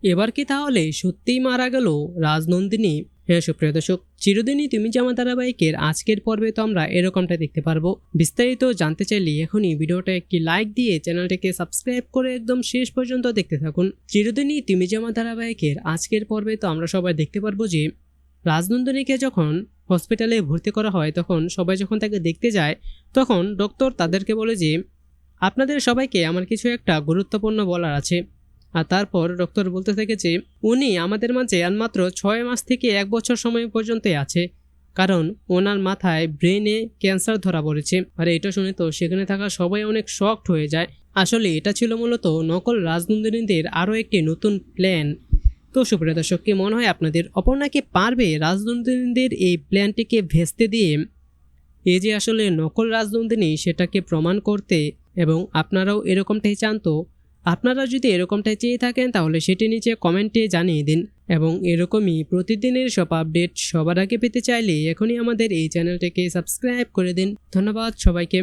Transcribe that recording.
এবার কি তাহলে সত্যিই মারা গেল রাজনন্দিনী? হ্যাঁ সুপ্রিয় দর্শক, চিরদিনই তুমি যে আমার ধারাবাহিকের আজকের পর্বে তো আমরা এরকমটা দেখতে পারবো। বিস্তারিত জানতে চাইলে এখনই ভিডিওটা একটি লাইক দিয়ে চ্যানেলটিকে সাবস্ক্রাইব করে একদম শেষ পর্যন্ত দেখতে থাকুন। চিরদিনই তুমি যে আমার ধারাবাহিকের আজকের পর্বে তো আমরা সবাই দেখতে পারবো যে রাজনন্দিনীকে যখন হসপিটালে ভর্তি করা হয়, তখন সবাই যখন তাকে দেখতে যায়, তখন ডক্টর তাদেরকে বলে যে আপনাদের সবাইকে আমার কিছু একটা গুরুত্বপূর্ণ বলার আছে। আর তারপর ডক্টর বলতে থাকে যে উনি আমাদের মাঝে আর মাত্র 6 মাস থেকে 1 বছর সময় পর্যন্ত আছে, কারণ ওনার মাথায় ব্রেনে ক্যান্সার ধরা পড়েছে। আর এটা শুনে তো সেখানে থাকা সবাই অনেক শকড হয়ে যায়। আসলে এটা ছিল মূলত নকল রাজনন্দিনীদের আরও একটি নতুন প্ল্যান। তো সুপ্রিয় দর্শক, কি মনে হয় আপনাদের, অপর্ণা কি পারবে রাজনন্দিনীদের এই প্ল্যানটিকে ভেস্তে দিয়ে এই যে আসলে নকল রাজনন্দিনী সেটাকে প্রমাণ করতে? এবং আপনারাও এরকমটাই চান তো? আপনারা যদি এরকমটাই চেয়ে থাকেন তাহলে সেটি নিচে কমেন্টে জানিয়ে দিন। এবং এরকমই প্রতিদিনের সব আপডেট সবার আগে পেতে চাইলে এখনই আমাদের এই চ্যানেলটিকে সাবস্ক্রাইব করে দিন। ধন্যবাদ সবাইকে।